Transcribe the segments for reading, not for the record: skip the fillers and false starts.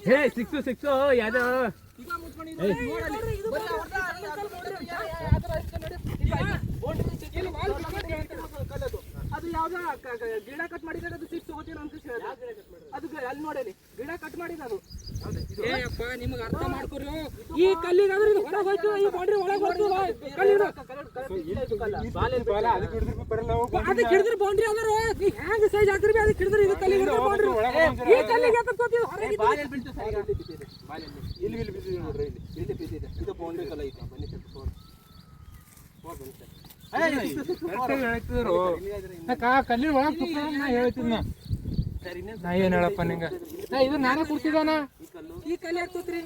ಹೇ six six ಯಾವ್ದು ಅದು ಯಾವ್ದ ಗಿಡ ಕಟ್ ಮಾಡಿದಾಗ ಅದು ಸಿಕ್ಸ್ ತಗೋತೀನಿ ಅಂತ ಅದು ಅಲ್ಲಿ ನೋಡಿ ಗಿಡ ಕಟ್ ಮಾಡಿದ ಅದು ಏಪ್ಪ ನಿಮ್ಗೆ ಅರ್ಥ ಮಾಡ್ಕೊರಿ ಈ ಕಲ್ಲಿಗಾದ್ರೆ ಇದು ಹೊರಗೆ ಹೋಯ್ತು ಈ ಬೌಂಡ್ರಿ ಒಳಗೆ ಹೋಯ್ತು ಅದಕ್ಕೆ ಹಿಡಿದ್ರೆ ಬೌಂಡ್ರಿ ಅದಾರ ಹ್ಯಾಂಗ ಸೈಜ್ ಹಾಕ್ರಿ ಅದಕ್ಕೆ ಹಿಡಿದ್ರೆ ಇದು ಕಲ್ಲಿಗೆ ಬೌಂಡ್ರಿ ಈ ಕಲ್ಲಿಗೆ ಎತ್ತಕೋತೀವಿ ಹೊರಗೆ ಇಲ್ಲಿ ಬಿದ್ದಿದೆ ನೋಡ್ರಿ ಇಲ್ಲಿ ಬಿದ್ದಿದೆ ಇದು ಬೌಂಡ್ರಿ ಕಲ್ಲ ಐತೆ ಬನ್ನಿ ಕಲ್ಲಿ ಒಳಗೆ ನಾ ಹೇಳ್ತೀನಿ ನಾ ಏನ್ ಹೇಳಪ್ಪ ನಿಂಗ ಇದು ನಾನೇ ಕೊಡ್ತಿದ್ದಾನ ಈ ಕಲ್ಲಿ ಹಾಕ್ತೋತ್ರಿ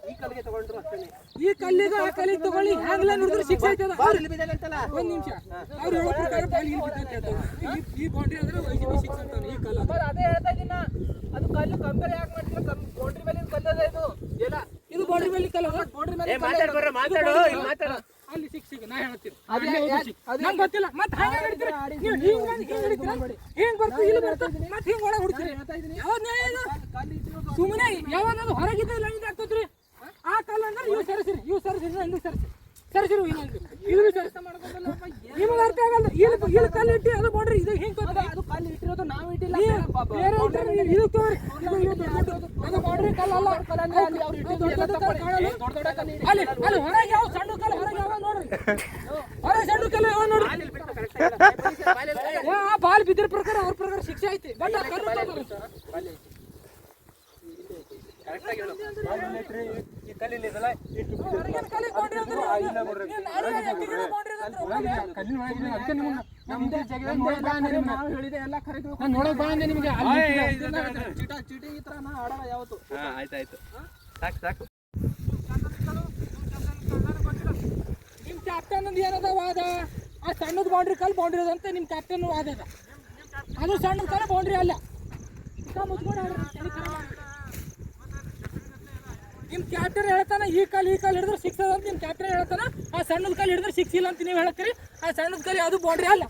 ಈ ಕಲ್ಲಿಗೆ ತಗೊಂಡ್ರು ಅಷ್ಟೇ ಈ ಕಲ್ಲಿಗೆ ಆ ಕಲ್ಲಿಗೆ ತಗೊಳ್ಳಿ ಹ್ಯಾಂಗಲ್ಲ ನೋಡಿದ್ರೆ ಶಿಕ್ಷೆ ಆಯ್ತದ ಒಂದ್ ನಿಮಿಷ ಅವ್ರು ಹೇಳೋ ಪ್ರಕಾರ ಬಾಲ್ ಇಲ್ಲಿ ಬಿದ್ದೈತೆ ಈ ಬೌಂಡ್ರಿ ಅಂದ್ರೆ ವೈಜಿಬಿ ಶಿಕ್ಷೆ ಅಂತಾನೆ ಈ ಕಲ್ಲ ಅದೇ ಹೇಳ್ತಾ ಇದ್ದೀನ ಅದು ಕಲ್ಲು ಕಂಪೇರ್ ಯಾಕೆ ಮಾಡ್ತೀರಾ ಬೌಂಡ್ರಿ ಮೇಲೆ ಕಲ್ಲು ಅದ ಇದು ಇಲ್ಲ ಇದು ಬೌಂಡ್ರಿ ಮೇಲೆ ಕಲ್ಲು ಬೌಂಡ್ರಿ ಮೇಲೆ ಮಾತಾಡು ಇಲ್ಲಿ ಮಾತಾಡು ಅಲ್ಲಿ ಶಿಕ್ಷೆ ನಾ ಹೇಳ್ತೀನಿ ನಂಗೆ ಗೊತ್ತಿಲ್ಲ ಮತ್ತೆ ಹಾಗೆ ಹೇಳ್ತೀರಾ ನೀವು ಹಿಂಗ್ ಹಿಡಿತೀರಾ ಹಿಂಗ್ ಬರ್ತೀವಿ ಇಲ್ಲಿ ಬರ್ತೀವಿ ಮತ್ತೆ ಹಿಂಗ್ ಒಳಗೆ ಹುಡ್ತೀರಿ ಯಾವ್ದು ನ್ಯಾಯ ಇದು ಸುಮ್ಮನೆ ಯಾವನಾದ್ರು ಹೊರಗಿದ್ದ ಲೈನ್ ಆಗ್ತದ್ರಿ ಆ ಕಾಲ ಅಂದ್ರೆ ಇವು ಸರಿಸಿರಿ ಇಲ್ಲಿ ಸರಿಸಿರು ಇದು ಸರಿಸ ಮಾಡ್ಕೊಂಡಲ್ಲ ನಿಮಗೆ ಅರ್ಥ ಆಗಲ್ಲ ಇಲ್ಲಿ ಕಲ್ಲು ಇಟ್ಟು ಅದು ಮಾಡ್ರಿ ಇದು ಹಿಂಗ್ ಅದು ಕಲ್ಲು ಇಟ್ಟಿರೋದು ನಾವು ಇಟ್ಟಿಲ್ಲ ಬೇರೆ ಇದು ತೋರಿ ಅದು ಮಾಡ್ರಿ ಕಲ್ಲಲ್ಲ ಅಲ್ಲಿ ಹೊರಗೆ ಯಾವ ಸಣ್ಣ ಕಲ್ಲು ಹೊರಗೆ ಯಾವ ನೋಡ್ರಿ ಹೊರಗೆ ಸಣ್ಣ ಕಲ್ಲು ಯಾವ ನೋಡ್ರಿ ಆ ಬಾಲ್ ಬಿದ್ದಿರ ಪ್ರಕಾರ ಅವ್ರ ಪ್ರಕಾರ ಶಿಕ್ಷೆ ಐತಿ ಬಟ್ ಚೀಟಿ ಈ ತರ ಆಡಲ್ಲ ಯಾವತ್ತು ಆಯ್ತಾಯ್ತು ಸಾಕು ಸಾಕು ನಿಮ್ ಕ್ಯಾಪ್ಟನ್ ಏನದ ವಾದ ಆ ಸಣ್ಣದ ಬೌಂಡ್ರಿ ಕಲ್ ಬೌಂಡ್ರಿ ಅದಂತೆ ನಿಮ್ ಕ್ಯಾಪ್ಟನ್ ವಾದ ಅದ ಅದು ಸಣ್ಣದ ಕಲ್ ಬೌಂಡ್ರಿ ಅಲ್ಲ ನಿಮ್ ಕ್ಯಾಪ್ಟನ್ ಹೇಳ್ತಾನ ಈ ಕಾಲ್ ಹಿಡಿದ್ರೆ ಸಿಕ್ಸ್ ಅದ ಅಂತ ನಿಮ್ ಕ್ಯಾಪ್ಟನ್ ಹೇಳ್ತಾನ ಆ ಸಣ್ಣದ ಕಲ್ ಹಿಡಿದ್ರೆ ಸಿಕ್ಸ್ ಇಲ್ಲ ಅಂತ ನೀವು ಹೇಳ್ತೀರಿ ಆ ಸಣ್ಣದ ಕಲ್ ಯಾವುದು ಬೌಂಡ್ರಿ ಅಲ್ಲ